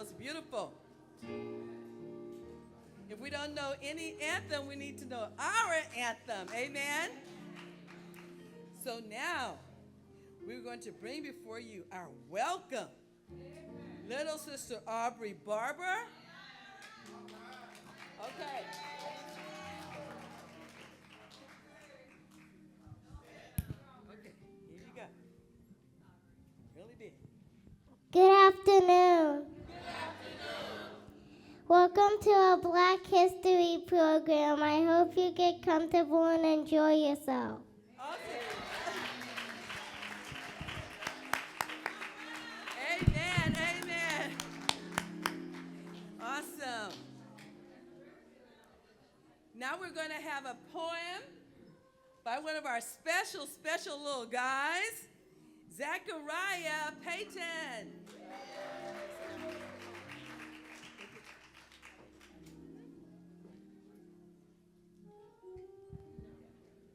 was beautiful. If we don't know any anthem, we need to know our anthem. Amen. So now we're going to bring before you our welcome. Little Sister Aubrey Barber. Okay. Okay, here you go. Really did. Good afternoon. Welcome to our Black History program. I hope you get comfortable and enjoy yourself. Awesome. Amen, amen. Awesome. Now we're going to have a poem by one of our special little guys, Zachariah Payton.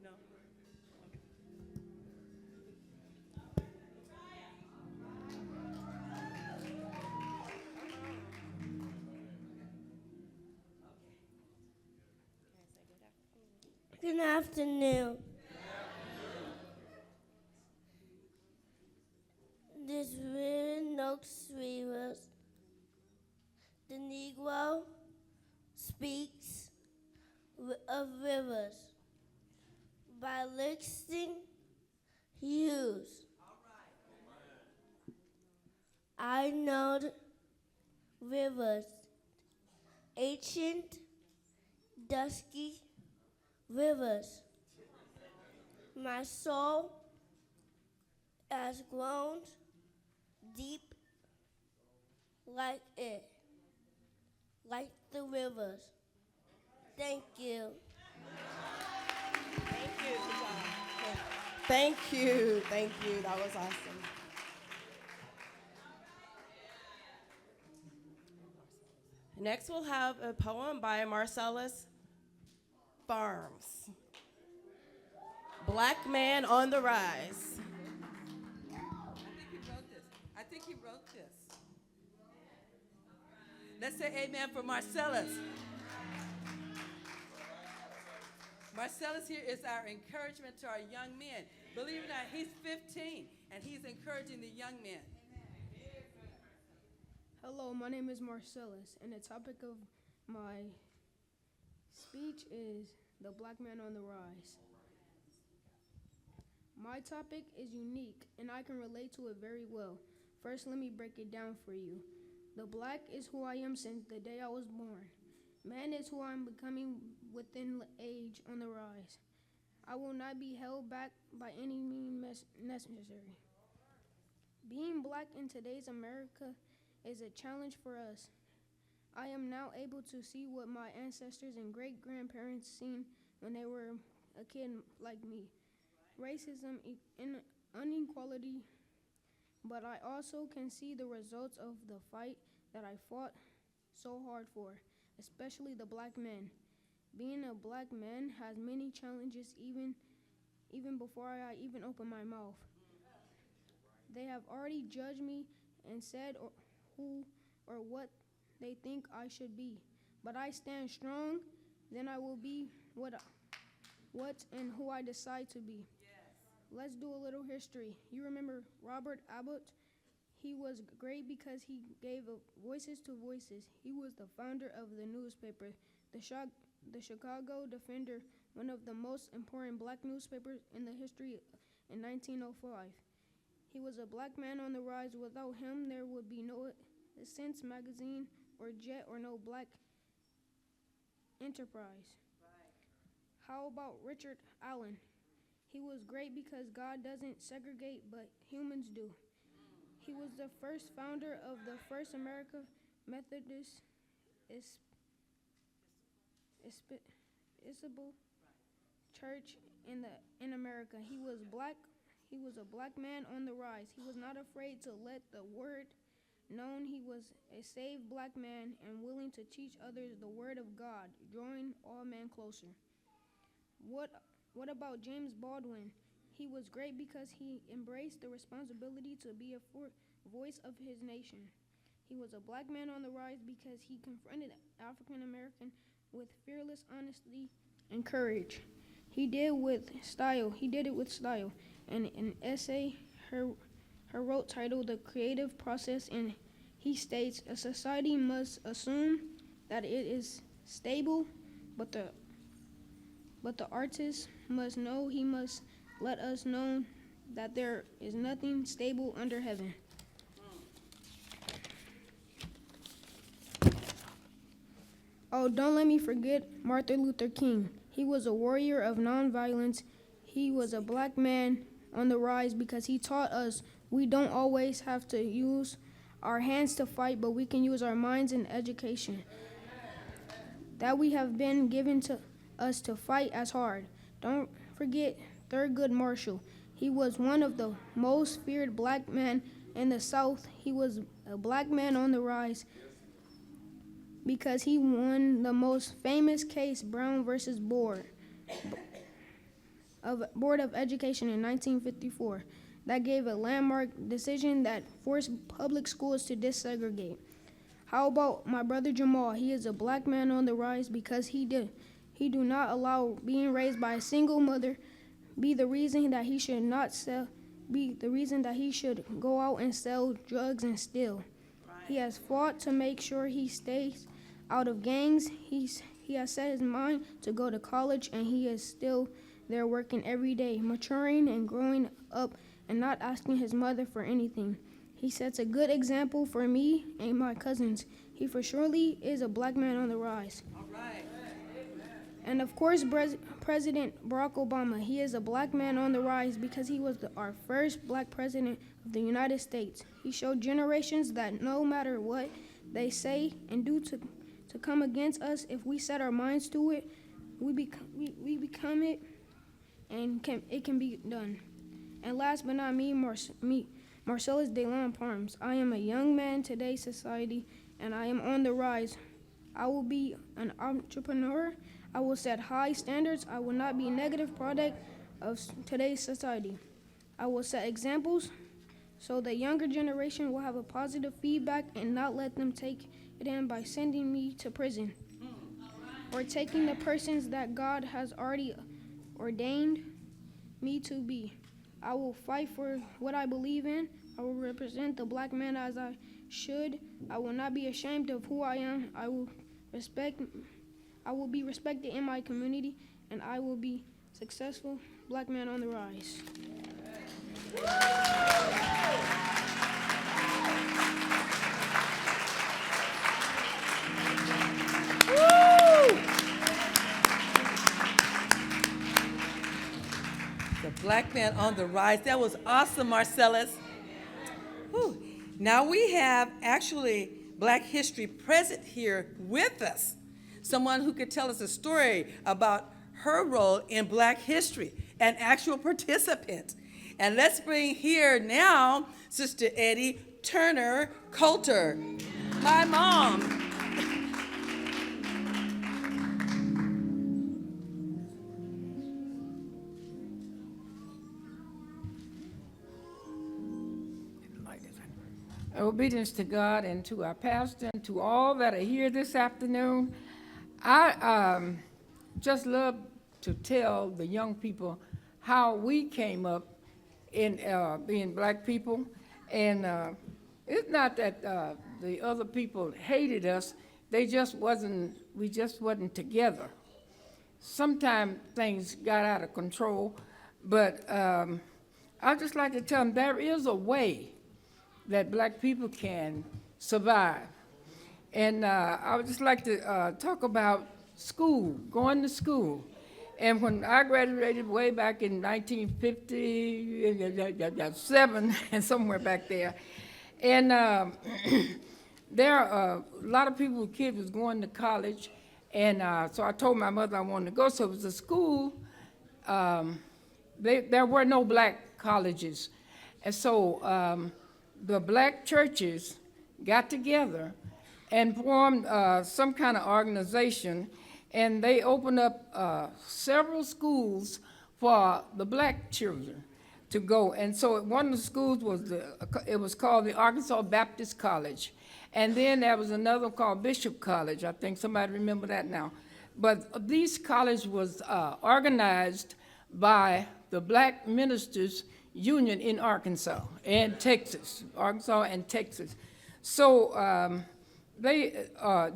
No? Good afternoon. This river Noakes rivers. The Negro speaks of rivers by Langston Hughes. I know the rivers, ancient, dusky rivers. My soul has grown deep like it, like the rivers. Thank you. Thank you, Suzanne. Thank you. Thank you. That was awesome. Next, we'll have a poem by Marcellus Farms. Black Man on the Rise. I think he wrote this. Let's say amen for Marcellus. Marcellus here is our encouragement to our young men. Believe it or not, he's 15, and he's encouraging the young men. Hello, my name is Marcellus, and the topic of my speech is the Black Man on the Rise. My topic is unique, and I can relate to it very well. First, let me break it down for you. The black is who I am since the day I was born. Man is who I'm becoming within age on the rise. I will not be held back by any means necessary. Being black in today's America is a challenge for us. I am now able to see what my ancestors and great-grandparents seen when they were a kid like me. Racism, inequality, but I also can see the results of the fight that I fought so hard for, especially the black men. Being a black man has many challenges even before I even open my mouth. They have already judged me and said who or what they think I should be, but I stand strong, then I will be what and who I decide to be. Let's do a little history. You remember Robert Abbott? He was great because he gave voices to voices. He was the founder of the newspaper, the Chicago Defender, one of the most important black newspapers in the history in 1905. He was a black man on the rise. Without him, there would be no Sense magazine or Jet or no black enterprise. How about Richard Allen? He was great because God doesn't segregate, but humans do. He was the first founder of the First American Methodist Episcopal Church in America. He was black. He was a black man on the rise. He was not afraid to let the word known. He was a saved black man and willing to teach others the word of God, drawing all men closer. What about James Baldwin? He was great because he embraced the responsibility to be a voice of his nation. He was a black man on the rise because he confronted African American with fearless honesty and courage. He did it with style. And an essay her wrote titled The Creative Process, and he states a society must assume that it is stable, but the artist must know, he must let us know that there is nothing stable under heaven. Oh, don't let me forget Martin Luther King. He was a warrior of nonviolence. He was a black man on the rise because he taught us we don't always have to use our hands to fight, but we can use our minds and education that we have been given to us to fight as hard. Don't forget Thurgood Marshall. He was one of the most feared black men in the South. He was a black man on the rise because he won the most famous case, Brown versus Board of Education in 1954, that gave a landmark decision that forced public schools to desegregate. How about my brother Jamal? He is a black man on the rise because he do not allow being raised by a single mother be the reason that he should go out and sell drugs and steal. He has fought to make sure he stays out of gangs. He has set his mind to go to college, and he is still there working every day, maturing and growing up and not asking his mother for anything. He sets a good example for me and my cousins. He for surely is a black man on the rise. All right. And of course, President Barack Obama, he is a black man on the rise because he was our first black president of the United States. He showed generations that no matter what they say and do to come against us, if we set our minds to it, we become it, and it can be done. And last but not Marcellus DeLon Parms. I am a young man in today's society, and I am on the rise. I will be an entrepreneur. I will set high standards. I will not be a negative product of today's society. I will set examples so the younger generation will have a positive feedback and not let them take it in by sending me to prison or taking the persons that God has already ordained me to be. I will fight for what I believe in. I will represent the black man as I should. I will not be ashamed of who I am. I will be respected in my community, and I will be successful black man on the rise. The black man on the rise. That was awesome, Marcellus. Whew. Now we have actually Black history present here with us. Someone who could tell us a story about her role in Black history, an actual participant. And let's bring here now Sister Eddie Turner Coulter, my mom. Obedience to God and to our pastor and to all that are here this afternoon. I just love to tell the young people how we came up in being Black people. And it's not that the other people hated us. We just wasn't together. Sometimes things got out of control, but I just like to tell them there is a way that Black people can survive. And I would just like to talk about school, going to school. And when I graduated way back in 1957, and somewhere back there, and there are a lot of people, kids was going to college, and so I told my mother I wanted to go. So it was a school, there were no Black colleges. And so the Black churches got together and formed some kind of organization, and they opened up several schools for the Black children. to go. And so one of the schools was it was called the Arkansas Baptist College. And then there was another one called Bishop College. I think somebody remember that now. But these colleges was organized by the Black Ministers Union in Arkansas and Texas, Arkansas and Texas. So they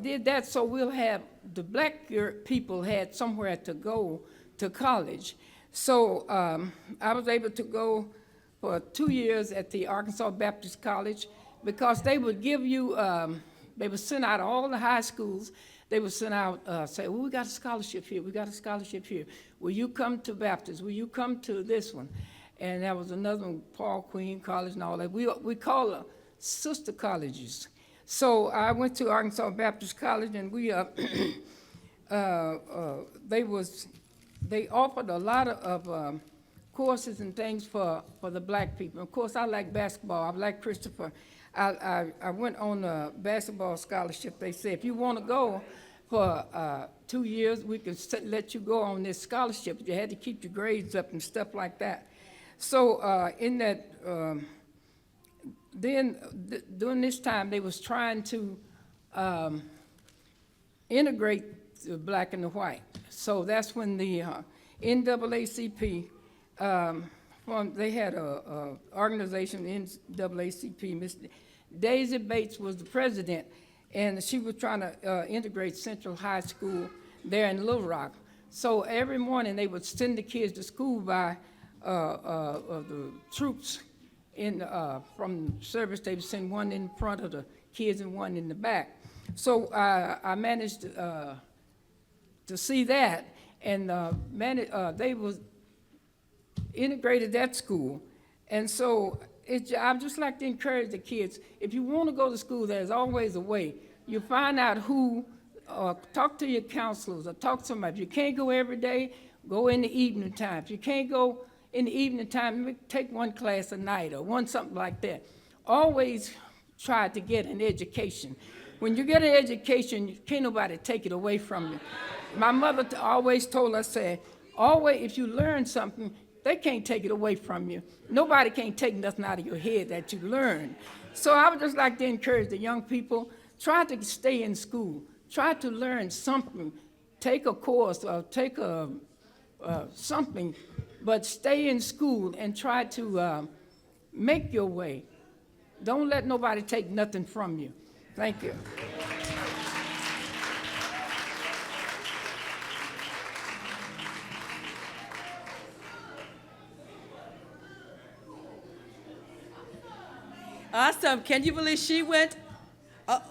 did that so we'll have, the black people had somewhere to go to college. So I was able to go for 2 years at the Arkansas Baptist College because they would give you, they would send out all the high schools. They would send out, say, well, we got a scholarship here, we got a scholarship here. Will you come to Baptist? Will you come to this one? And there was another one, Paul Queen College and all that. We call them sister colleges. So I went to Arkansas Baptist College, and we they offered a lot of courses and things for the black people. Of course, I like basketball. I like Christopher. I went on a basketball scholarship. They said, if you want to go for 2 years, we can let you go on this scholarship. You had to keep your grades up and stuff like that. So in that, during this time, they was trying to integrate the black and the white. So that's when the NAACP, they had a organization, NAACP. Miss Daisy Bates was the president, and she was trying to integrate Central High School there in Little Rock. So every morning they would send the kids to school by the troops from service. They would send one in front of the kids and one in the back. So I managed to see that, and they was integrated that school. And so I'd just like to encourage the kids, if you want to go to school, there's always a way. You find out who, talk to your counselors or talk to somebody. If you can't go every day, go in the evening time. If you can't go in the evening time, take one class a night or something like that. Always try to get an education. When you get an education, can't nobody take it away from you. My mother always told us, said, always, if you learn something, they can't take it away from you. Nobody can take nothing out of your head that you learn. So I would just like to encourage the young people, try to stay in school. Try to learn something. Take a course or take something, but stay in school and try to make your way. Don't let nobody take nothing from you. Thank you. Awesome. Can you believe she went? What?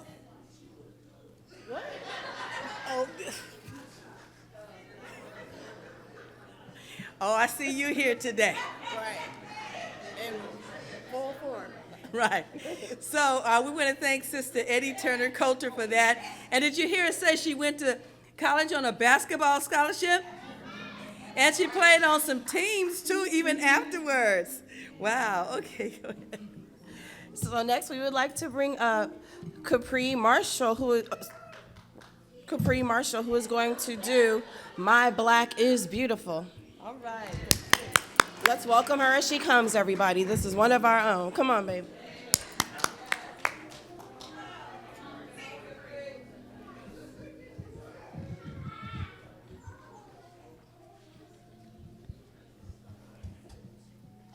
Oh, I see you here today. Right. In full form. Right. So we want to thank Sister Eddie Turner Coulter for that. And did you hear her say she went to college on a basketball scholarship? And she played on some teams, too, even afterwards. Wow. Okay, go ahead. So next we would like to bring up Capri Marshall, who is going to do My Black is Beautiful. All right. Let's welcome her as she comes, everybody. This is one of our own. Come on, babe.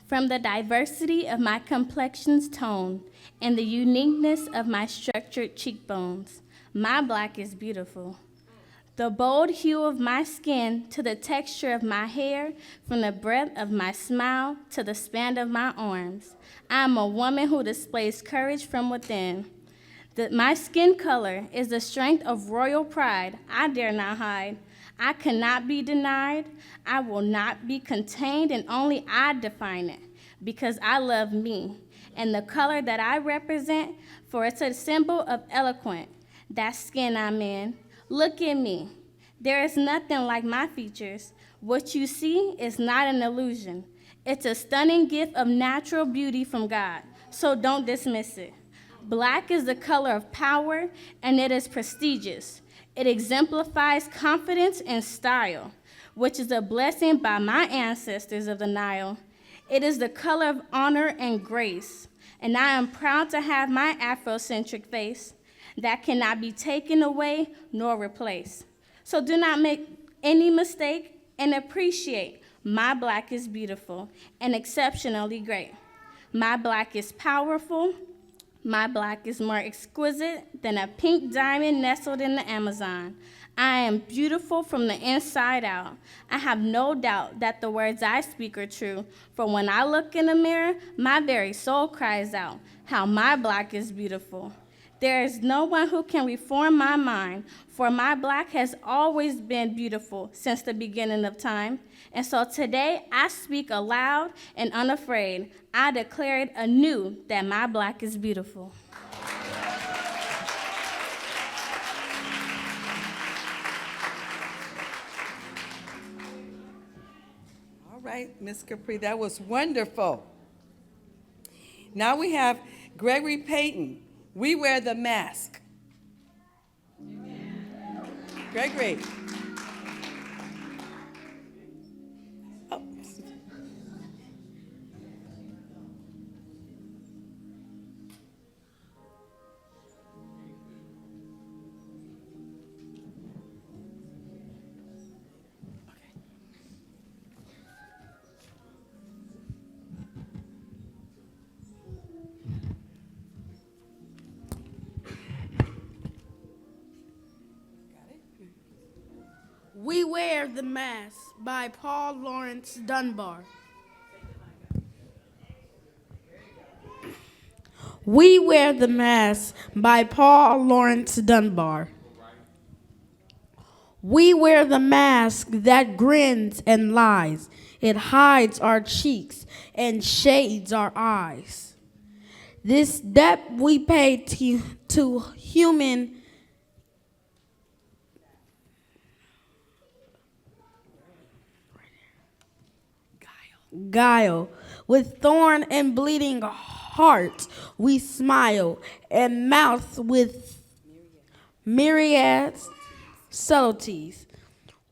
From the diversity of my complexion's tone and the uniqueness of my structured cheekbones, my black is beautiful. The bold hue of my skin to the texture of my hair, from the breadth of my smile to the span of my arms, I am a woman who displays courage from within. My skin color is the strength of royal pride I dare not hide. I cannot be denied. I will not be contained, and only I define it, because I love me and the color that I represent, for it's a symbol of eloquent. That skin I'm in. Look at me. There is nothing like my features. What you see is not an illusion. It's a stunning gift of natural beauty from God, so don't dismiss it. Black is the color of power, and it is prestigious. It exemplifies confidence and style, which is a blessing by my ancestors of the Nile. It is the color of honor and grace, and I am proud to have my Afrocentric face that cannot be taken away nor replaced. So do not make any mistake and appreciate my Black is beautiful and exceptionally great. My Black is powerful. My Black is more exquisite than a pink diamond nestled in the Amazon. I am beautiful from the inside out. I have no doubt that the words I speak are true, for when I look in the mirror, my very soul cries out, how my Black is beautiful. There is no one who can reform my mind, for my Black has always been beautiful since the beginning of time. And so today I speak aloud and unafraid. I declare it anew that my Black is beautiful. All right, Miss Capri, that was wonderful. Now we have Gregory Payton. We wear the mask. Gregory. Oh. We Wear the Mask by Paul Laurence Dunbar. We Wear the Mask by Paul Laurence Dunbar. We wear the mask that grins and lies. It hides our cheeks and shades our eyes. This debt we pay to human guile. With thorn and bleeding heart we smile, and mouth with myriad subtleties.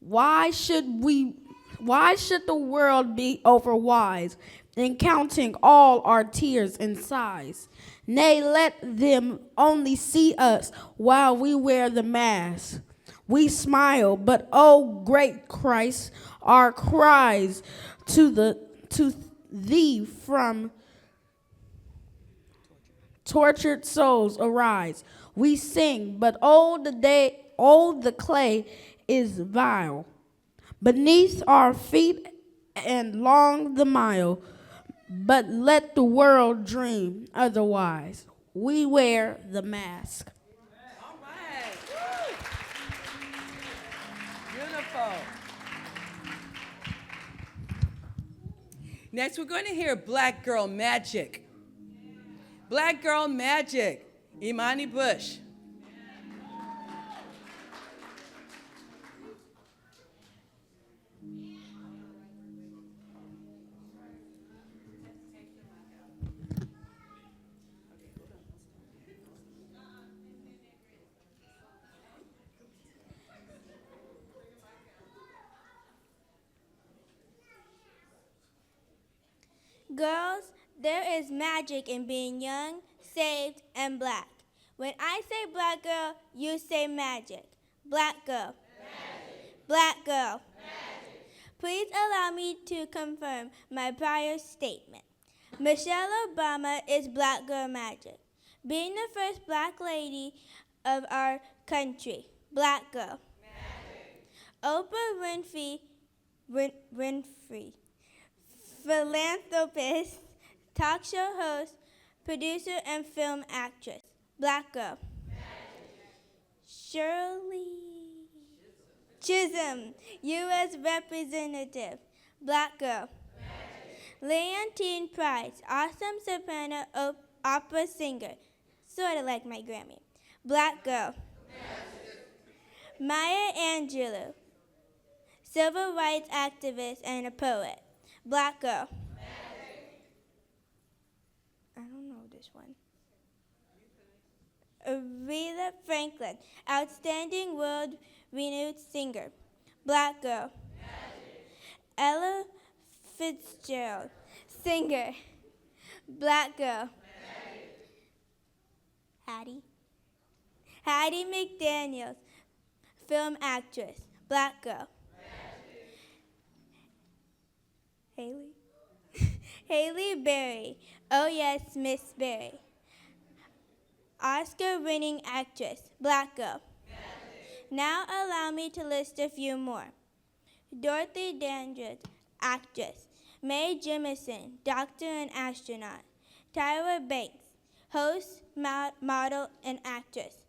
Why should the world be overwise in counting all our tears and sighs? Nay, let them only see us while we wear the mask. We smile, but oh great Christ, our cries to thee from tortured souls arise. We sing, but oh the clay is vile beneath our feet and long the mile. But let the world dream otherwise. We wear the mask. All right. Woo. Beautiful. Next, we're going to hear Black Girl Magic. Black Girl Magic, Imani Bush. Girls, there is magic in being young, saved, and black. When I say black girl, you say magic. Black girl. Magic. Black girl. Magic. Please allow me to confirm my prior statement. Michelle Obama is black girl magic. Being the first black lady of our country. Black girl. Magic. Oprah Winfrey. Philanthropist, talk show host, producer, and film actress. Black girl. Magic. Shirley Chisholm, U.S. Representative. Black girl. Magic. Leontine Price, awesome soprano opera singer. Sort of like my Grammy. Black girl. Magic. Maya Angelou, civil rights activist and a poet. Black girl. Magic. I don't know this one. Aretha Franklin, outstanding world-renowned singer. Black girl. Magic. Ella Fitzgerald, singer. Black girl. Hattie. Hattie McDaniels, film actress. Black girl. Haley. Haley Berry. Oh yes, Miss Berry. Oscar-winning actress. Black girl. Now allow me to list a few more. Dorothy Dandridge, actress. Mae Jemison, doctor and astronaut. Tyra Banks, host, model, and actress.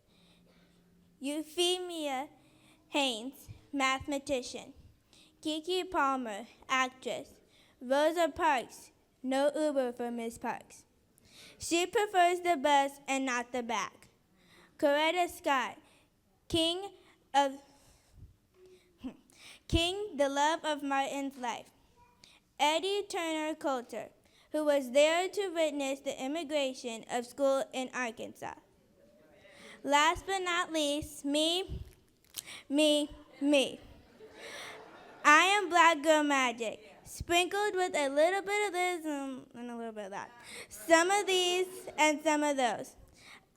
Euphemia Haynes, mathematician. Kiki Palmer, actress. Rosa Parks, no Uber for Miss Parks. She prefers the bus and not the back. Coretta Scott, King, the love of Martin's life. Eddie Turner Coulter, who was there to witness the immigration of school in Arkansas. Last but not least, me. I am Black Girl Magic, sprinkled with a little bit of this and a little bit of that. Some of these and some of those.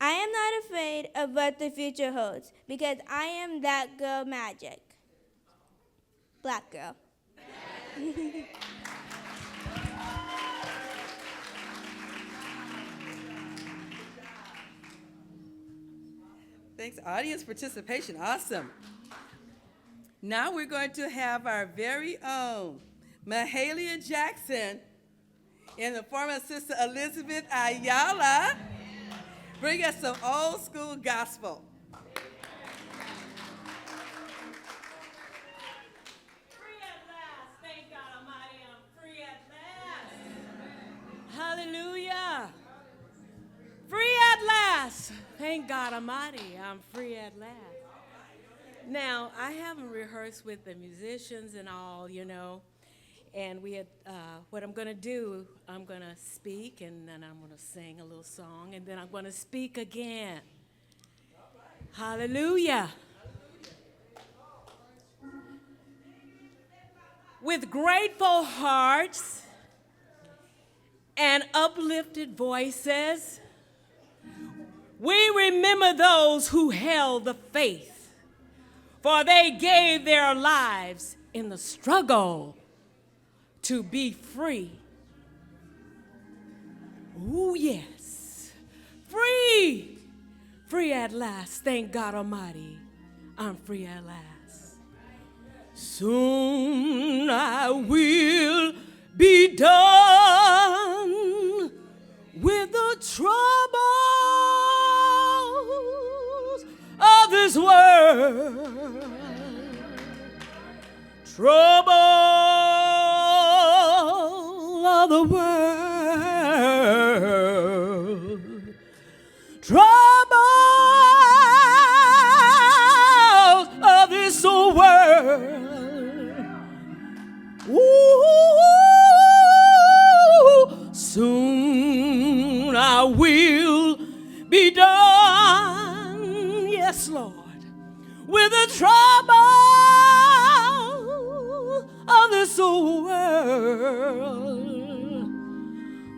I am not afraid of what the future holds because I am that girl magic. Black girl. Thanks, audience participation. Awesome. Now we're going to have our very own Mahalia Jackson in the form of Sister Elizabeth Ayala bring us some old school gospel. Free at last. Thank God Almighty, I'm free at last. Hallelujah. Free at last. Thank God Almighty, I'm free at last. Now, I haven't rehearsed with the musicians and all, and we had, what I'm going to do, I'm going to speak, and then I'm going to sing a little song, and then I'm going to speak again. Hallelujah. With grateful hearts and uplifted voices, we remember those who held the faith, for they gave their lives in the struggle to be free. Oh, yes. Free. Free at last. Thank God Almighty. I'm free at last. Soon I will be done with the troubles of this world. Trouble of the world. Troubles of this world. Ooh, soon I will be done, yes, Lord, with the trouble of this world.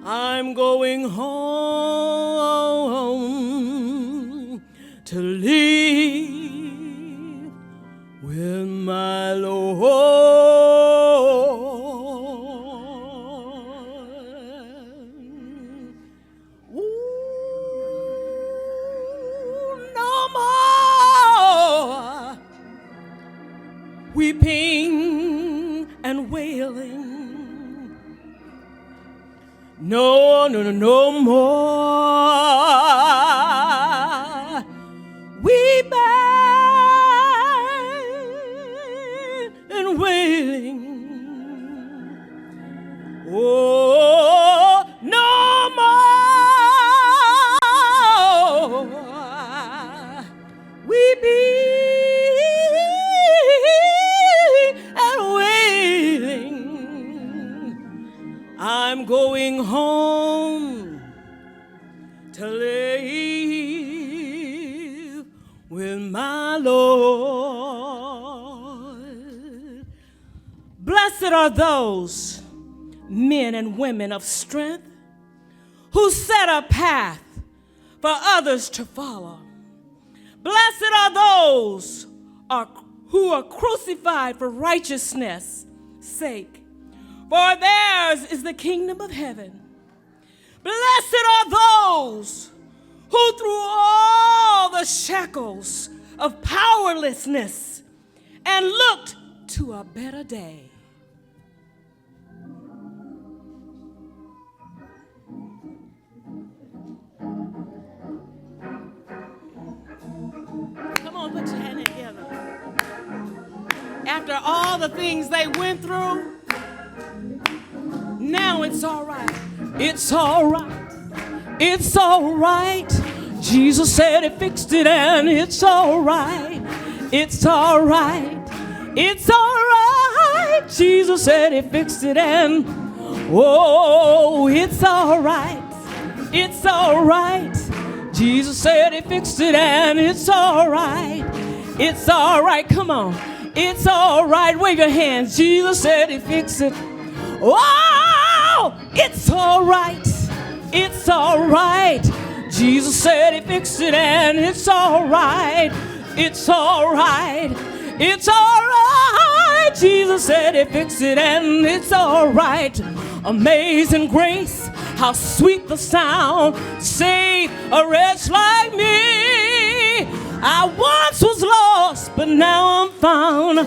I'm going home to live with my Lord. Weeping and wailing. No more. Weeping and wailing. Oh, no more. Weeping. I'm going home to live with my Lord. Blessed are those men and women of strength who set a path for others to follow. Blessed are those who are crucified for righteousness' sake, for theirs is the kingdom of heaven. Blessed are those who through all the shackles of powerlessness and looked to a better day. Come on, put your hand together. After all the things they went through, now it's all right. It's all right. It's all right. Jesus said he fixed it and it's all right. It's all right. It's all right. Jesus said he fixed it and oh, it's all right. It's all right. Jesus said he fixed it and it's all right. It's all right. Come on. It's all right. Wave your hands. Jesus said he fixed it. Oh, it's all right. It's all right. Jesus said he fixed it and it's all right. It's all right. It's all right. Jesus said he fixed it and it's all right. Amazing grace, how sweet the sound, saved a wretch like me. I once was lost, but now I'm found,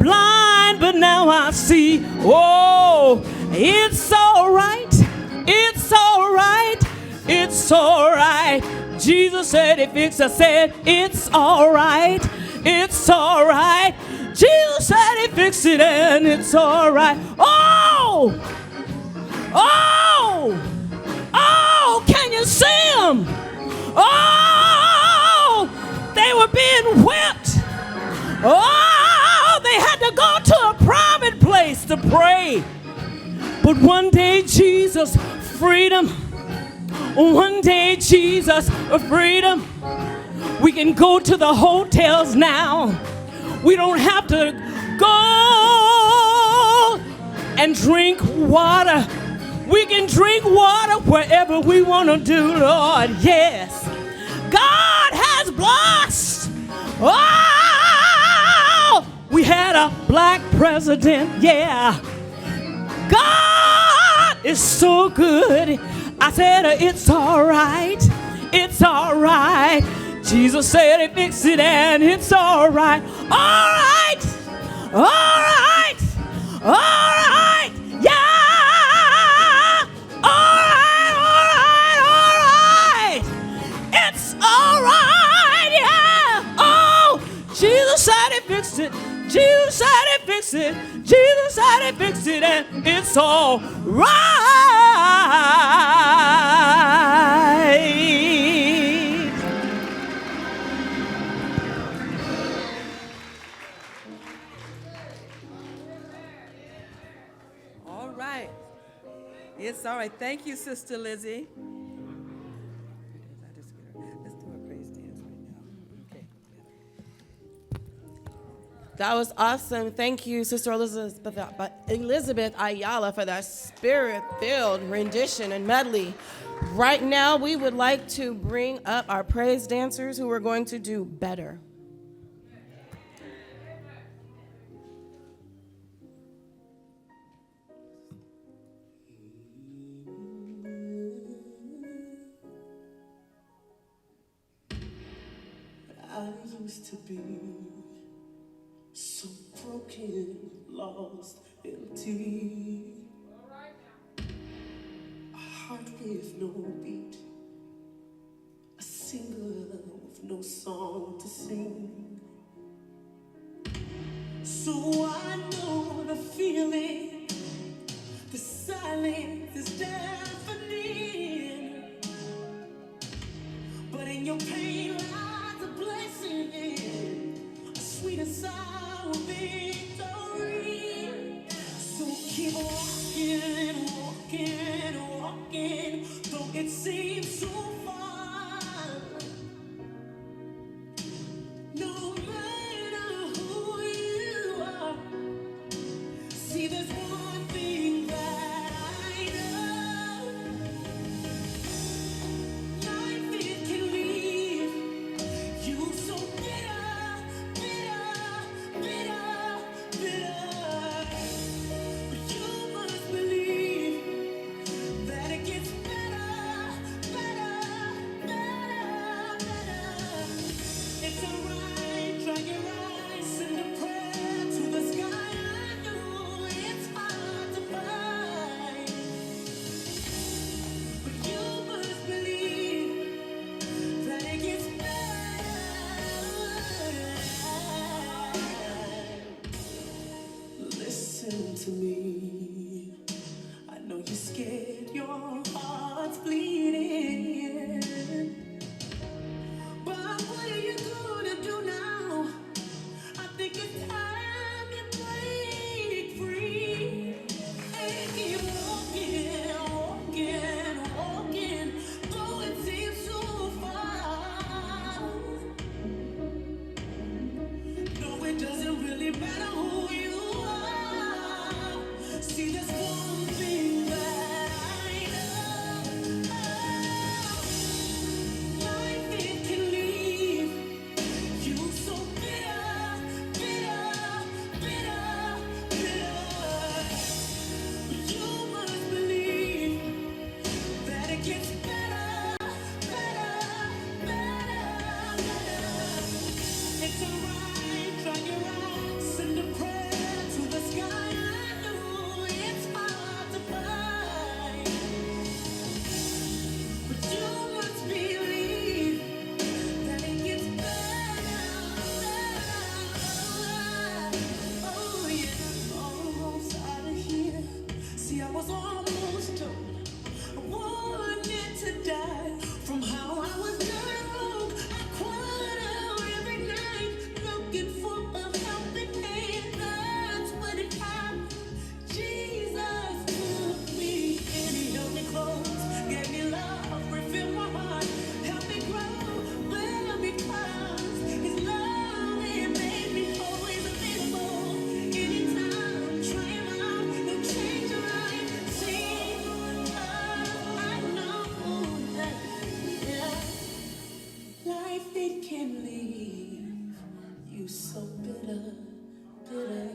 blind, but now I see. Oh, it's all right. It's all right. It's all right. Jesus said he fixed it. I said, it's all right. It's all right. Jesus said he fixed it and it's all right. Oh! Oh! Oh! Can you see them? Oh! They were being whipped. Oh! They had to go to a private place to pray. But one day Jesus freed them. One day Jesus freed them. We can go to the hotels now. We don't have to go and drink water. We can drink water wherever we want to do, Lord. Yes. God has blessed. Oh, we had a black president. Yeah. God is so good. I said, it's all right. It's all right. Jesus said he fixed it and it's all right. All right. All right. All right. Yeah. All right. All right. All right. It's all right. Yeah. Oh, Jesus said he fixed it. Jesus said he fixed it. Jesus said he fixed it and it's all right. All right. It's all right. Thank you, Sister Lizzie. Let's do a praise dance right now. Okay. That was awesome. Thank you, Sister Elizabeth Ayala, for that spirit-filled rendition and medley. Right now, we would like to bring up our praise dancers who are going to do better. I used to be so broken, lost, empty. A heart with no beat, a singer with no song to sing. So I know the feeling, the silence is deafening. But in your pain lies a blessing, a sweet and sour victory. So keep walking, walking, walking, though it seems so far. No matter who you are, listen to me. I know you're scared, your heart's bleeding. But what are you gonna do now? I think it's time you break free and keep walking, walking, walking, though it seems so far. No, it doesn't really matter who you are. See, there's one thing that I know. Life, it can leave you so bitter, bitter, bitter, bitter. But you must believe that it gets better, better, better, better. It's alright, dry your eyes, send a prayer to the sky. I know it's hard to find, but you must believe that it gets better, better. Oh yeah, almost out of here. See, I was almost done. I wanted to die from how I was done wrong. I cried out every night, looking for a helping hand. That's when it happened. Jesus took me and he held me close, gave me love, refilled my heart, helped me grow better because his love, it made me always available. Anytime, try him out, he'll change your life. See, I know that, yeah, life, it can leave you so bitter, bitter,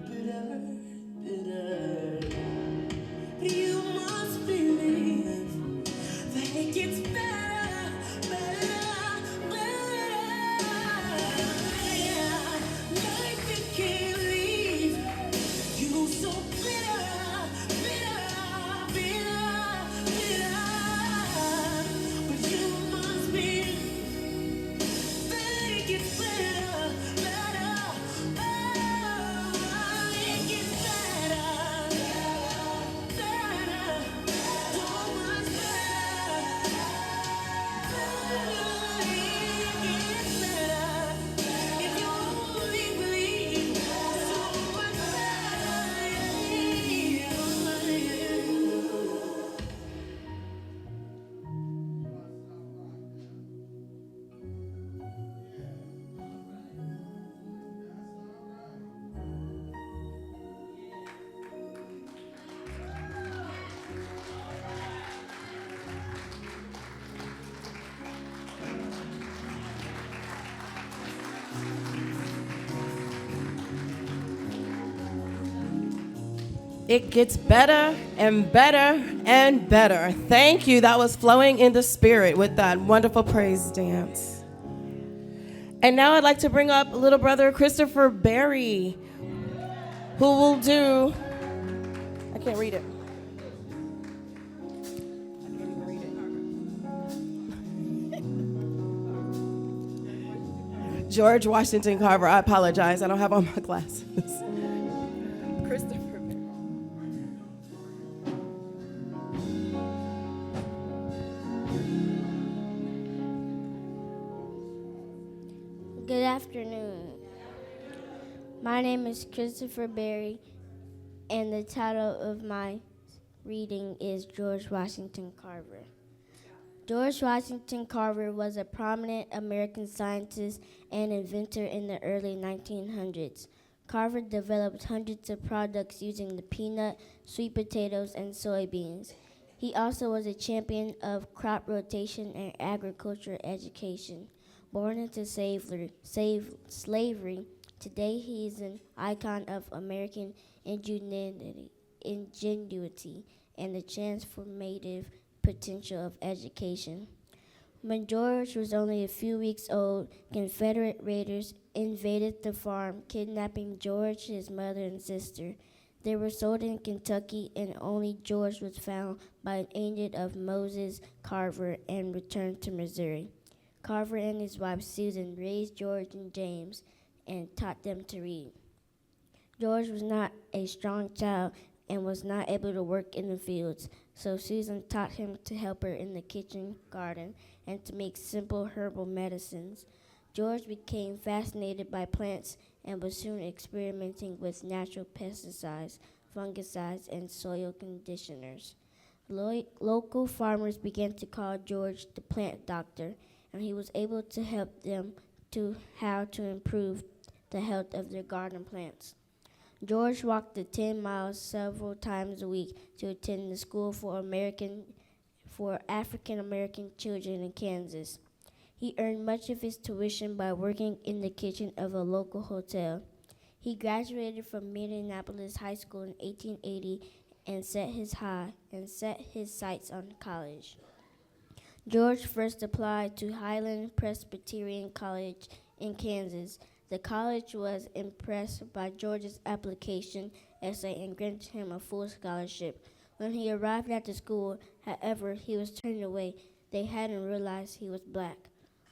bitter, bitter. You must believe that it gets better, better, better. Yeah, life, it can leave you so bitter, bitter, bitter, bitter. But you must believe that it gets better, better. Oh, it gets better, better, so much better. It gets better if you only believe. So much better. It gets better and better and better. Thank you. That was flowing in the spirit with that wonderful praise dance. And now I'd like to bring up little brother Christopher Berry, who will do, I can't read it. George Washington Carver. I apologize. I don't have on my glasses. Christopher. Good afternoon. My name is Christopher Berry, and the title of my reading is George Washington Carver. George Washington Carver was a prominent American scientist and inventor in the early 1900s. Carver developed hundreds of products using the peanut, sweet potatoes, and soybeans. He also was a champion of crop rotation and agriculture education. Born into slavery, today he is an icon of American ingenuity and the transformative potential of education. When George was only a few weeks old, Confederate raiders invaded the farm, kidnapping George, his mother, and sister. They were sold in Kentucky, and only George was found by an agent of Moses Carver and returned to Missouri. Carver and his wife Susan raised George and James and taught them to read. George was not a strong child and was not able to work in the fields, so Susan taught him to help her in the kitchen garden and to make simple herbal medicines. George became fascinated by plants and was soon experimenting with natural pesticides, fungicides, and soil conditioners. Local farmers began to call George the plant doctor, and he was able to help them to how to improve the health of their garden plants. George walked the 10 miles several times a week to attend the school for African American children in Kansas. He earned much of his tuition by working in the kitchen of a local hotel. He graduated from Minneapolis High School in 1880 and set his sights on college. George first applied to Highland Presbyterian College in Kansas. The college was impressed by George's application essay and granted him a full scholarship. When he arrived at the school, however, he was turned away. They hadn't realized he was black.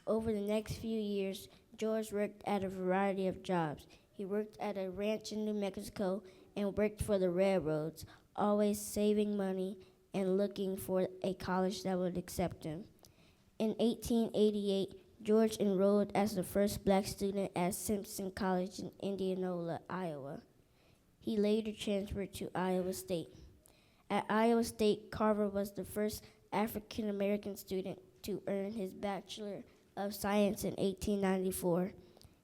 Over the next few years, George worked at a variety of jobs. He worked at a ranch in New Mexico and worked for the railroads, always saving money and looking for a college that would accept him. In 1888, George enrolled as the first black student at Simpson College in Indianola, Iowa. He later transferred to Iowa State. At Iowa State, Carver was the first African American student to earn his Bachelor of Science in 1894.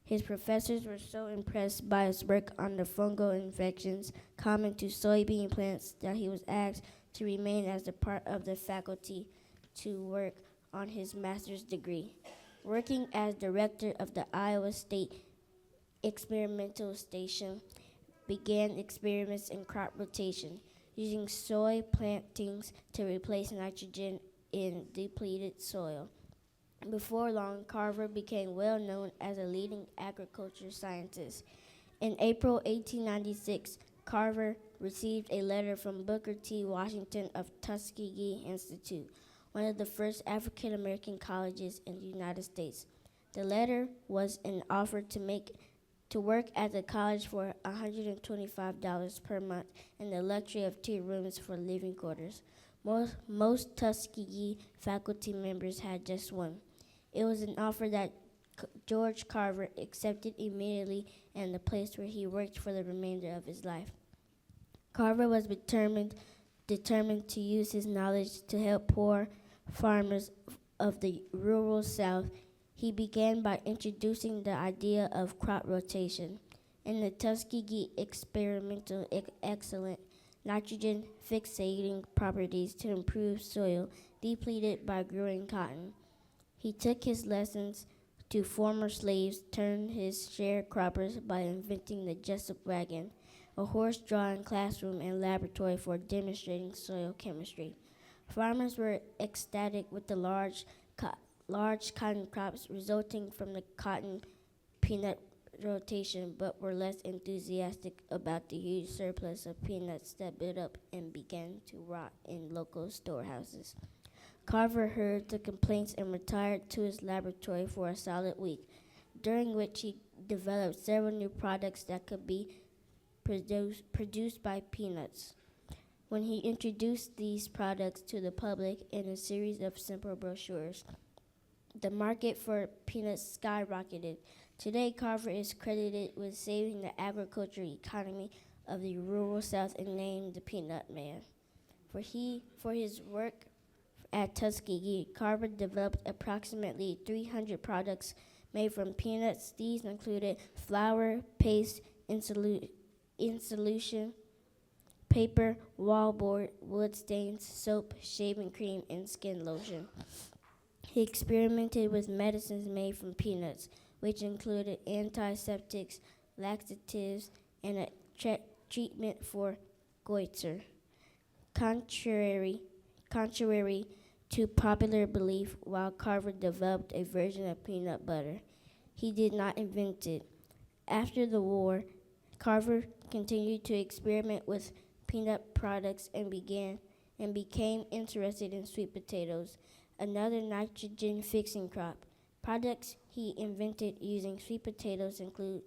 His professors were so impressed by his work on the fungal infections common to soybean plants that he was asked to remain as a part of the faculty to work on his master's degree. Working as director of the Iowa State Experimental Station, began experiments in crop rotation, using soy plantings to replace nitrogen in depleted soil. Before long, Carver became well known as a leading agriculture scientist. In April 1896, Carver received a letter from Booker T. Washington of Tuskegee Institute, one of the first African American colleges in the United States. The letter was an offer to work at the college for $125 per month and the luxury of 2 rooms for living quarters. Most Tuskegee faculty members had just one. It was an offer that George Carver accepted immediately and the place where he worked for the remainder of his life. Carver was determined to use his knowledge to help poor farmers of the rural South. He began by introducing the idea of crop rotation. In the Tuskegee experimental excellent nitrogen fixating properties to improve soil depleted by growing cotton. He took his lessons to former slaves, turned his sharecroppers by inventing the Jessup wagon, a horse-drawn classroom and laboratory for demonstrating soil chemistry. Farmers were ecstatic with the large cotton crops resulting from the cotton peanut rotation, but were less enthusiastic about the huge surplus of peanuts that built up and began to rot in local storehouses. Carver heard the complaints and retired to his laboratory for a solid week, during which he developed several new products that could be produced by peanuts. When he introduced these products to the public in a series of simple brochures, the market for peanuts skyrocketed. Today, Carver is credited with saving the agricultural economy of the rural South and named the Peanut Man. For his work at Tuskegee, Carver developed approximately 300 products made from peanuts. These included flour, paste, in solution, paper, wallboard, wood stains, soap, shaving cream, and skin lotion. He experimented with medicines made from peanuts, which included antiseptics, laxatives, and a treatment for goiter. Contrary to popular belief, while Carver developed a version of peanut butter, he did not invent it. After the war, Carver continued to experiment with peanut products and became interested in sweet potatoes, another nitrogen-fixing crop. Products he invented using sweet potatoes include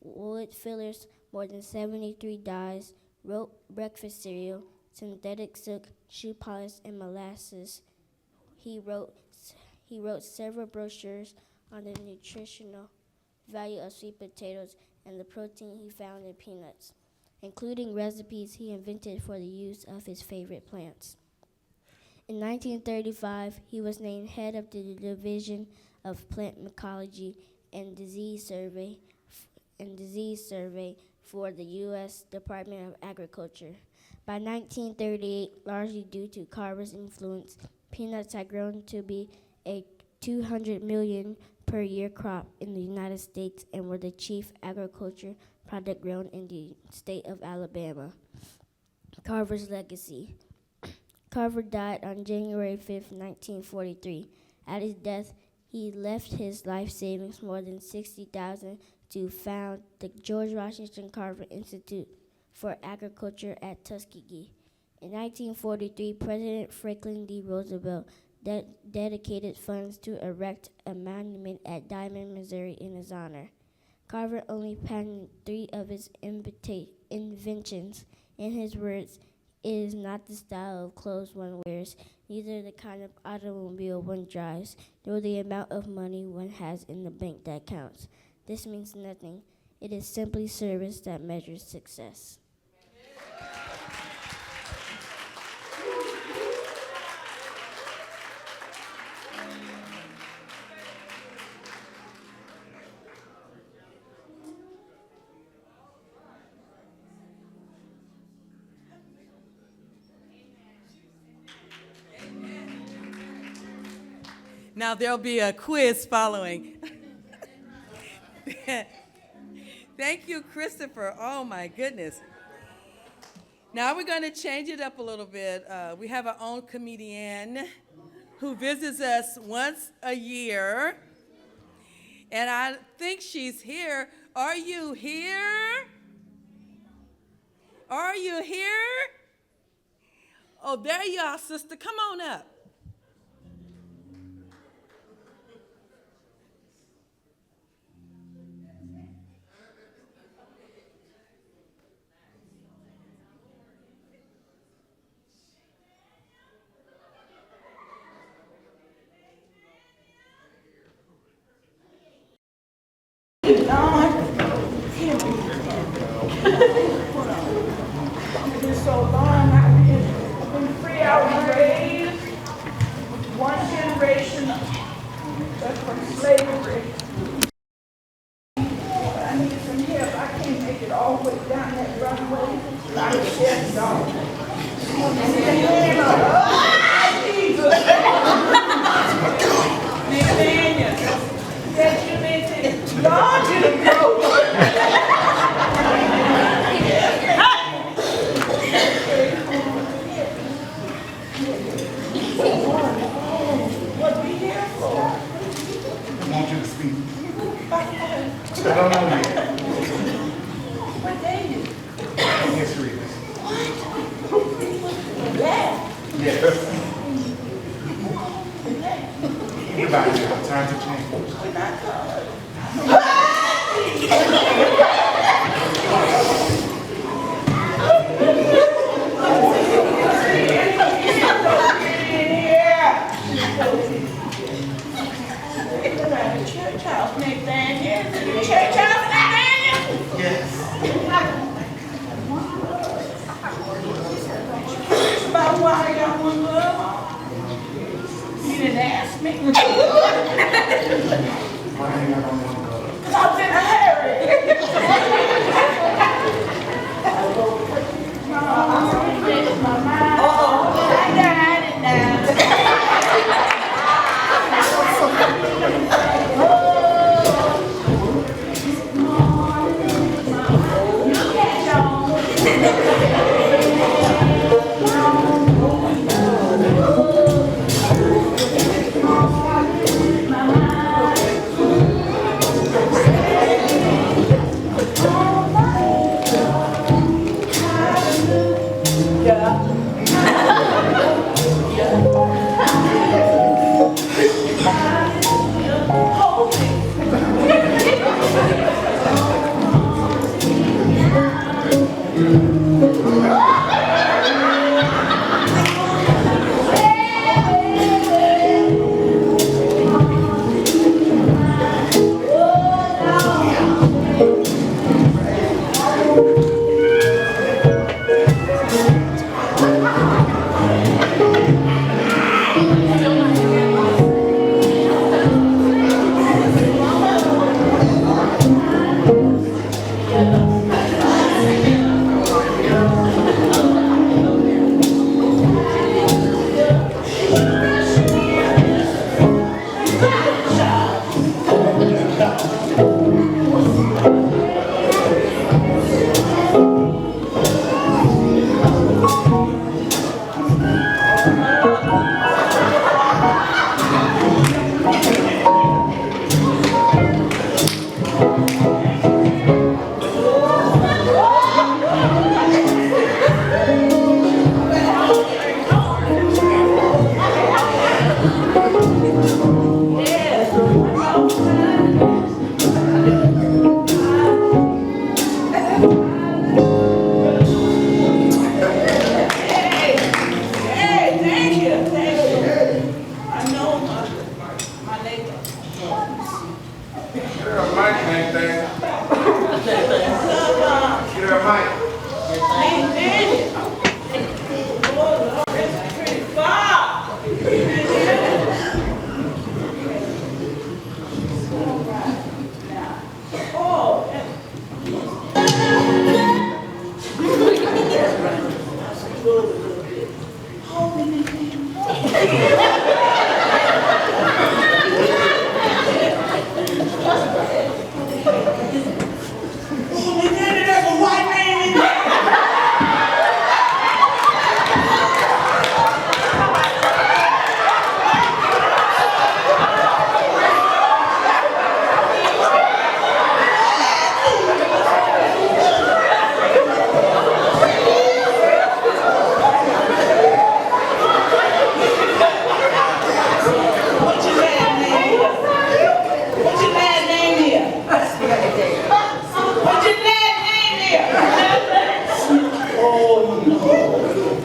wood fillers, more than 73 dyes, wrote breakfast cereal, synthetic silk, shoe polish, and molasses. He wrote several brochures on the nutritional value of sweet potatoes and the protein he found in peanuts, including recipes he invented for the use of his favorite plants. In 1935, he was named head of the Division of Plant Mycology and Disease Survey for the U.S. Department of Agriculture. By 1938, largely due to Carver's influence, peanuts had grown to be a 200 million per year crop in the United States and were the chief agriculture product grown in the state of Alabama. Carver's legacy. Carver died on January 5, 1943. At his death, he left his life savings, more than $60,000, to found the George Washington Carver Institute for Agriculture at Tuskegee. In 1943, President Franklin D. Roosevelt dedicated funds to erect a monument at Diamond, Missouri in his honor. Carver only patented 3 of his inventions. In his words, "It is not the style of clothes one wears, neither the kind of automobile one drives, nor the amount of money one has in the bank that counts. This means nothing. It is simply service that measures success." Now there'll be a quiz following. Thank you, Christopher. Oh my goodness. Now we're going to change it up a little bit. We have our own comedian who visits us once a year. And I think she's here. Are you here? Are you here? Oh, there you are, sister. Come on up. It's so long. I've been free. I was raised one generation from slavery. I need some help. I can't make it all the way down that runway. I'm a dead dog. Jesus. Nathaniel. That you meant to Lord, you know. I want you to speak. I don't know yet. What day is it? Yes, it is. What? Black? Yes. Everybody now, time to change. We're not colored. Church house, Nathaniel. Is it the church house, Nathaniel? Yes. It's about why I got one glove on. You didn't ask me. Why ain't I on one glove? Because I was in a hurry. My mind. I got it now.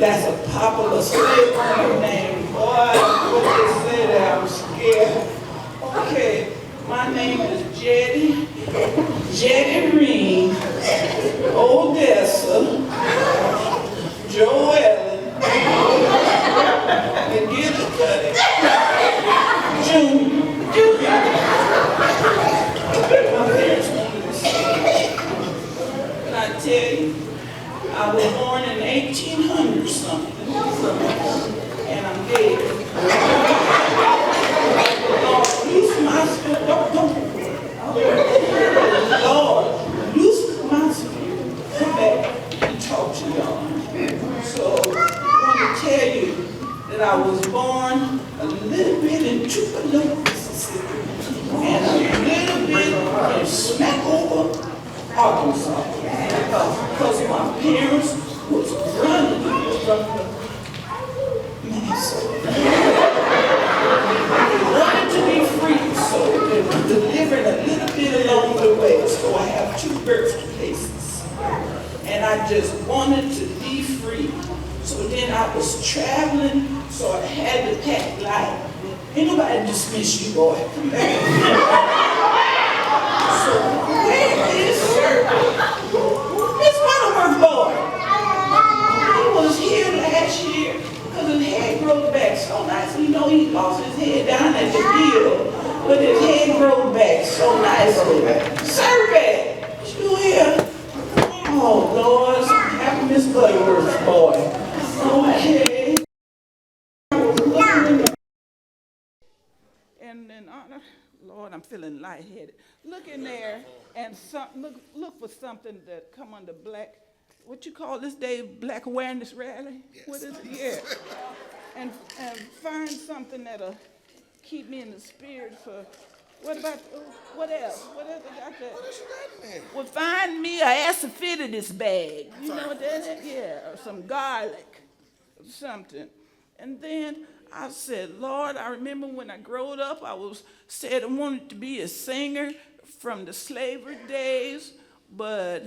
That's a popular slave owner name. Boy, what they say there, I'm scared. Okay, my name is Jetty Reen, Odessa, Joellen, and Gillicuddy, Junior. My parents wanted to see. Can I tell you? I was born in 1800 something, and I'm dead. Lord, loose my spirit. Don't. Lord, loose my spirit. Come back and talk to y'all. So I want to tell you that I was born a little bit in Tupelo, Mississippi, and a little bit in Smackover, Arkansas. Because my parents was running from Minnesota. They wanted to be free, so they were delivering a little bit along the way. So I have 2 birthplaces. And I just wanted to be free. So then I was traveling, so I had to pack light. Ain't nobody dismiss you, boy. Come back. So where is Miss Butterworth boy? He was here last year because his head grew back so nice. You know, he lost his head down at the hill, but his head grew back so nicely. Survey, you here? Oh, Lord, happy Miss Butterworth boy. Okay. And then, Lord, I'm feeling lightheaded. Look in there and look for something that come under black. What you call this day? Black Awareness Rally? Yes. What is it? Yeah. and find something that'll keep me in the spirit for. What about what else? What else I got there? What else you got there? Well, find me a asafoetida bag. You know what that is? Yeah, or some garlic, or something. And then I said, Lord, I remember when I growed up, I said I wanted to be a singer from the slavery days, but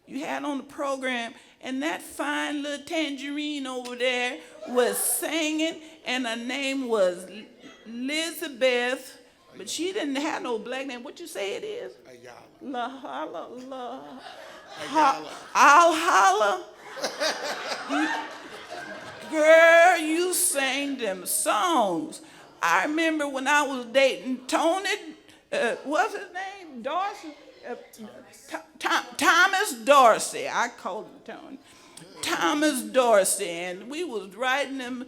you had on the program, and that fine little tangerine over there was singing, and her name was Elizabeth, but she didn't have no black name. What you say it is? Ayala. I'll holler. Girl, you sang them songs. I remember when I was dating Tony, what's his name? Dorsey? Thomas Dorsey. I called him Tony. Thomas Dorsey, and we was writing them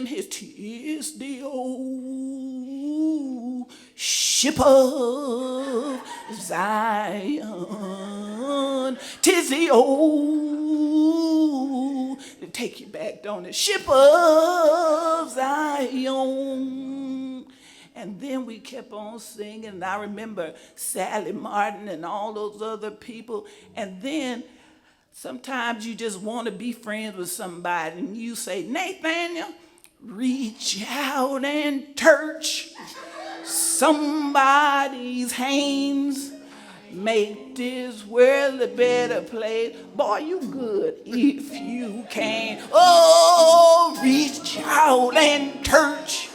his "Tis the old ship of Zion, 'tis the old," to take you back, don't it? Ship of Zion. And then we kept on singing, and I remember Sally Martin and all those other people. And then sometimes you just want to be friends with somebody, and you say, Nathaniel, reach out and touch somebody's hands. Make this world a better place. Boy, you good if you can. Oh, reach out and touch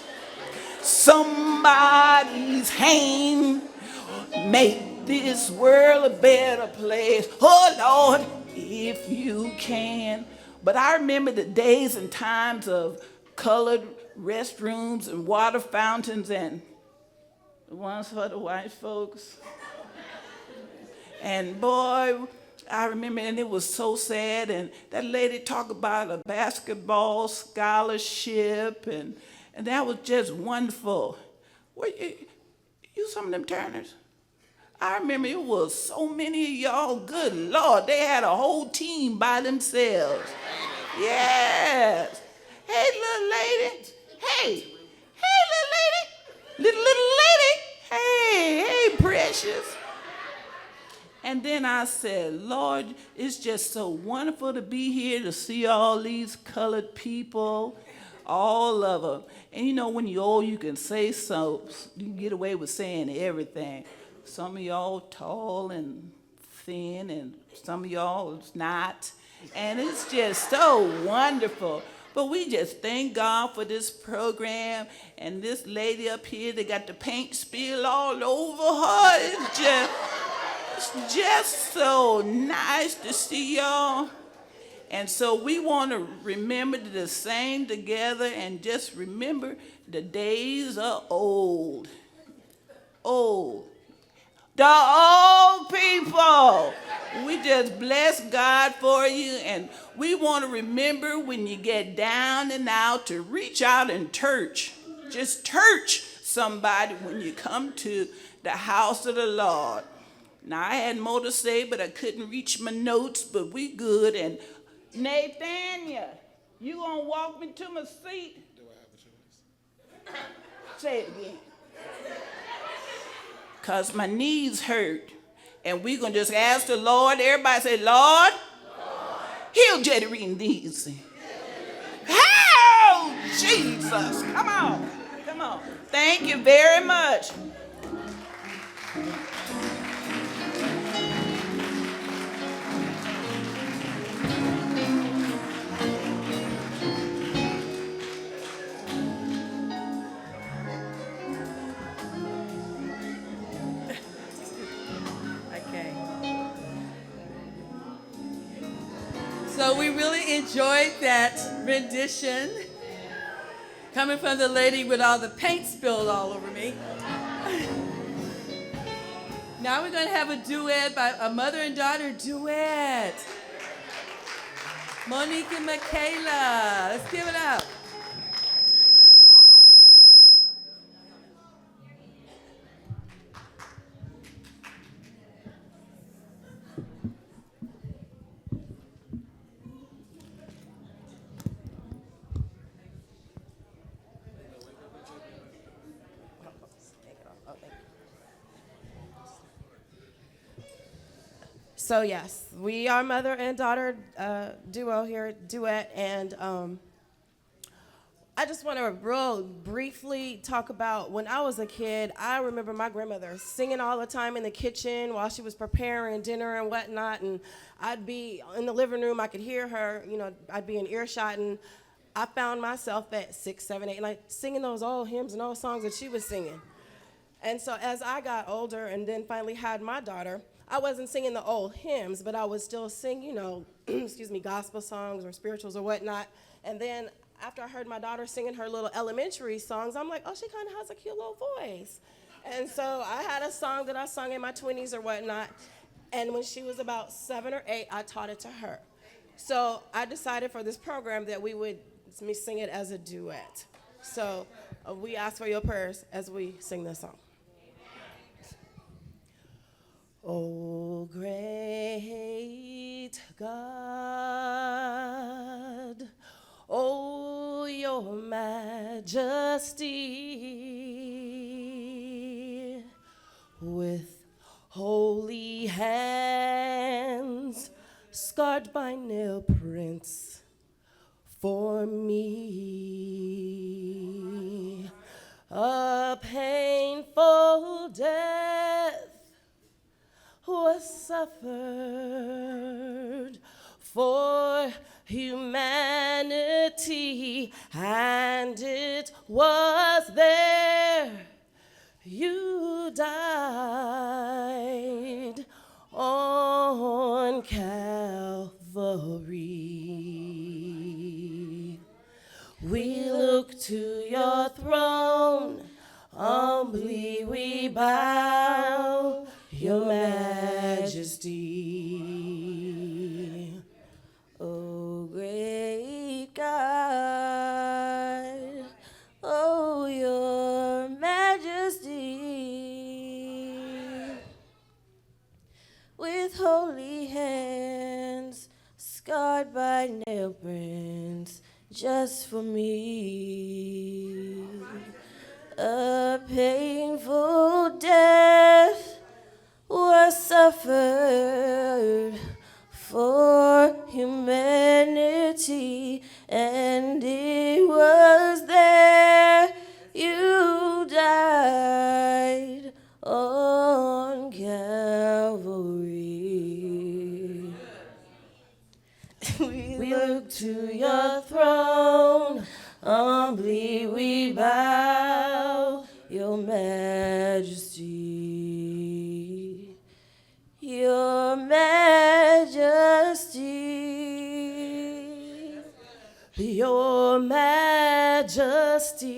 somebody's hand. Make this world a better place. Oh, Lord, if you can. But I remember the days and times of colored restrooms and water fountains and the ones for the white folks. And boy, I remember, and it was so sad, and that lady talked about a basketball scholarship, and that was just wonderful. Well, you some of them Turners? I remember it was so many of y'all, good Lord, they had a whole team by themselves. Yes. Hey, little lady. Hey, little lady. Hey, precious. And then I said, Lord, it's just so wonderful to be here to see all these colored people, all of them. And you know, when you're old, you can say so, you can get away with saying everything. Some of y'all tall and thin, and some of y'all is not. And it's just so wonderful. But we just thank God for this program. And this lady up here, they got the paint spill all over her. It's just so nice to see y'all. And so we want to remember to sing together and just remember the days are old. Old. The old people. We just bless God for you, and we want to remember when you get down and out to reach out and church. Just church somebody when you come to the house of the Lord. Now, I had more to say, but I couldn't reach my notes, but we good. And Nathaniel, you gonna walk me to my seat? Do I have a choice? Say it again. Because my knees hurt. And we're going to just ask the Lord. Everybody say, Lord, heal Jetty reading these. Oh, Jesus. Come on. Come on. Thank you very much. So we really enjoyed that rendition coming from the lady with all the paint spilled all over me. Now we're going to have a duet by a mother and daughter duet. Monique and Michaela. Let's give it up. So yes, we are mother and daughter duo here, duet, and I just want to real briefly talk about when I was a kid. I remember my grandmother singing all the time in the kitchen while she was preparing dinner and whatnot, and I'd be in the living room. I could hear her, you know, I'd be in earshot, and I found myself at 6, 7, 8, like singing those old hymns and old songs that she was singing. And so as I got older and then finally had my daughter, I wasn't singing the old hymns, but I would still sing, you know, gospel songs or spirituals or whatnot. And then after I heard my daughter singing her little elementary songs, I'm like, oh, she kind of has a cute little voice. And so I had a song that I sung in my 20s or whatnot. And when she was about 7 or 8, I taught it to her. So I decided for this program that we would sing it as a duet. So we ask for your prayers as we sing this song. Oh, great God, oh, your majesty, with holy hands scarred by nail prints for me, a painful death was suffered for humanity, and it was there you died on Calvary. We look to your throne, humbly we bow, your majesty. O great God, oh, your majesty. With holy hands, scarred by nail prints, just for me. A painful death was suffered for humanity, and it was there you died on Calvary. We look to your throne, humbly we bow, your majesty, your majesty, your majesty,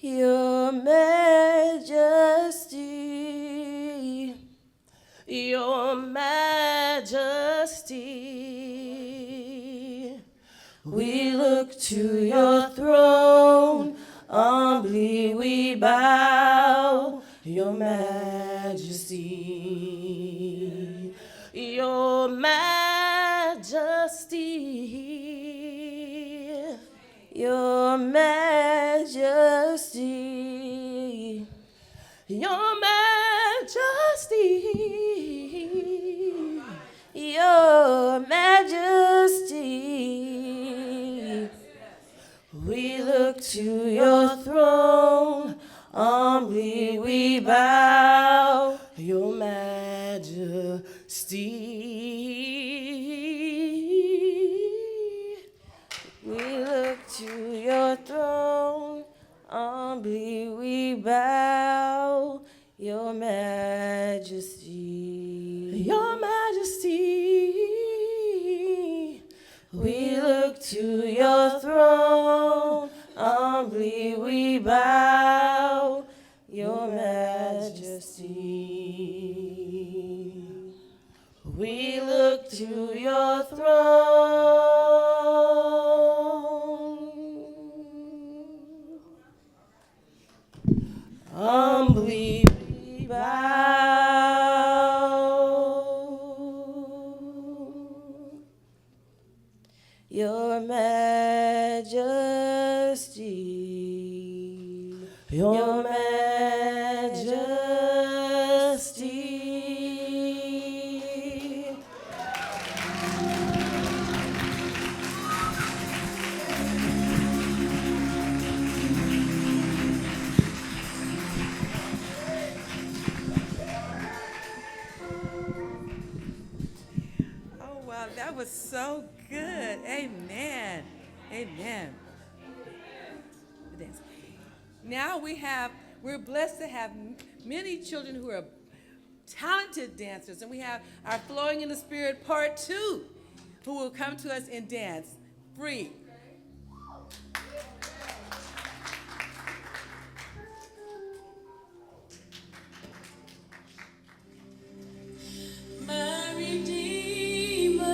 your majesty, your majesty. We look to your throne, humbly we bow, your majesty, your majesty, your majesty, your majesty, your majesty. We look to your throne, humbly we bow, your majesty. We look to your throne, humbly we bow, your majesty, your majesty. We look to your throne, humbly we bow, your majesty. We look to your throne, humbly we bow, your majesty, your majesty. Oh, wow, that was so good. Amen. Amen. Now we're blessed to have many children who are talented dancers, and we have our Flowing in the Spirit Part 2, who will come to us and dance free. My Redeemer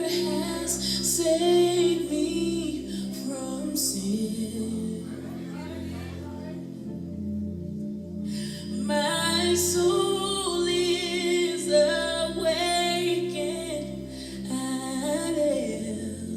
has saved me from sin. My soul is awakened. I am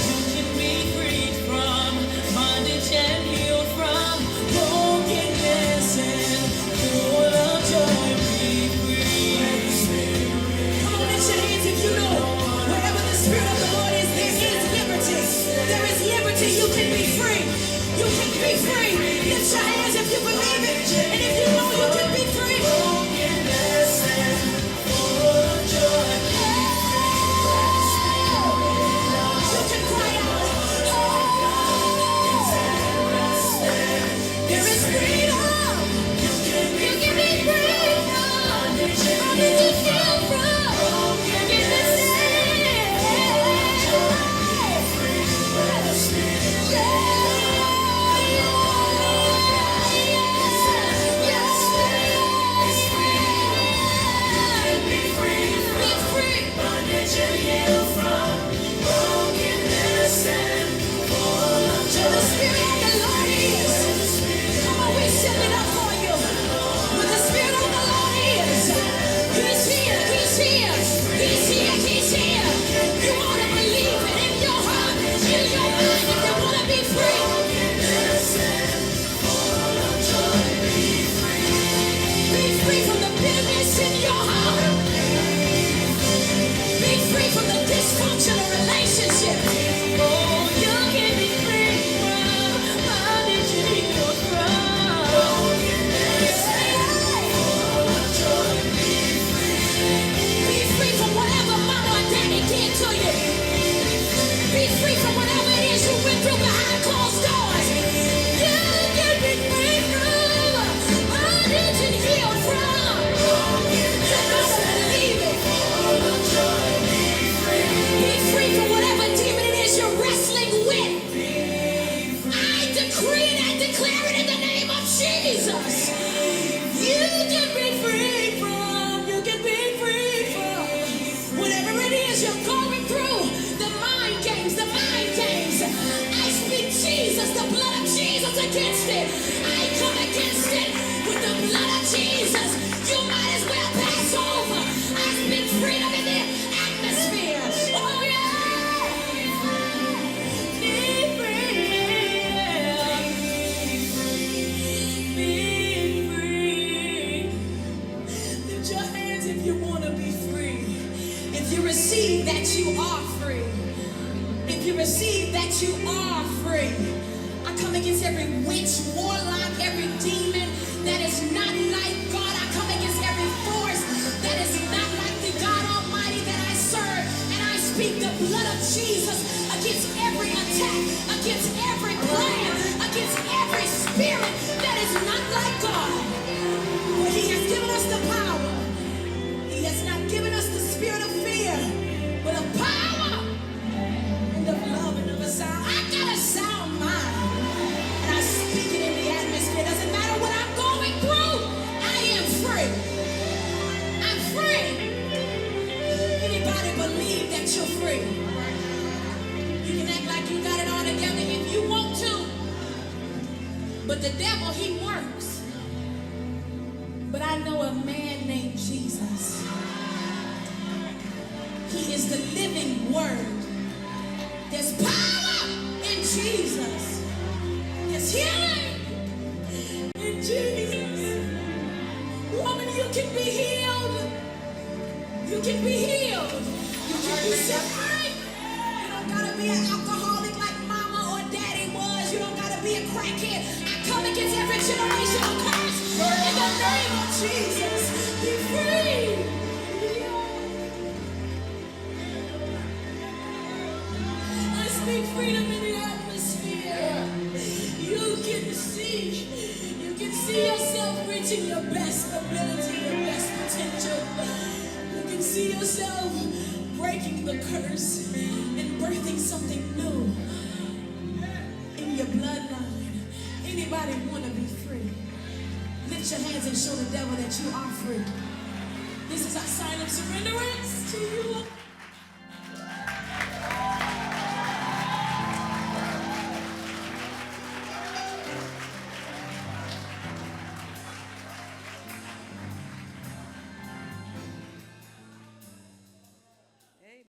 You can be freed from bondage and healed from brokenness and full of joy. Be free. Come on, lift your hands if you know. Wherever the Spirit of the Lord is, there is liberty. There is liberty. You can be free. You can be free. Lift your hands if you believe it. And if you know you can be free. Brokenness and full of joy. You can cry out. There is freedom. You can be free. How did you feel from? Brokenness dysfunctional relationship. Oh, you can be free from bondage and healed from. Be free from whatever mama or daddy did to you. Be free from whatever it is you went through behind closed doors. You can be free from bondage and healed from. You gotta believe it. Be free from whatever demon it is you're wrestling with. I decree and I declare it in the name of Jesus. You can be free from, whatever it is you're going through. The mind games. I speak Jesus, the blood of Jesus against it. I come against it with the blood of Jesus. You might as well pass over. I speak freedom in the atmosphere. Oh yeah. Be free. Lift your hands if you want to be free. If you receive that you are free. If you receive that you are free. I come against every witch, warlock, every demon that is not like God. I come against every force that is not like the God Almighty that I serve. And I speak the blood of Jesus against every attack, against every plan, against every spirit that is not like God. For He has given us the power. He has not given us the spirit of fear, but of power and of love and of a sound. I got a sound mind. And I speak it in the atmosphere. Doesn't matter what I'm going through. I am free. I'm free. Anybody believe that you're free? You can act like you got it all together if you want to. But the devil, he works. But I know a man named Jesus. He is the living word. There's power in Jesus. There's healing in Jesus. Woman, you can be healed. You can be healed. You can be set free. You don't gotta be an alcoholic like mama or daddy was. You don't gotta be a crackhead. I come against every generational curse in the name of Jesus. Be free. I speak freedom in the atmosphere. You can see yourself reaching your best ability, your best potential. You can see yourself breaking the curse and birthing something new in your bloodline. Anybody want to be free? Lift your hands and show the devil that you are free. This is our sign of surrenderance to you.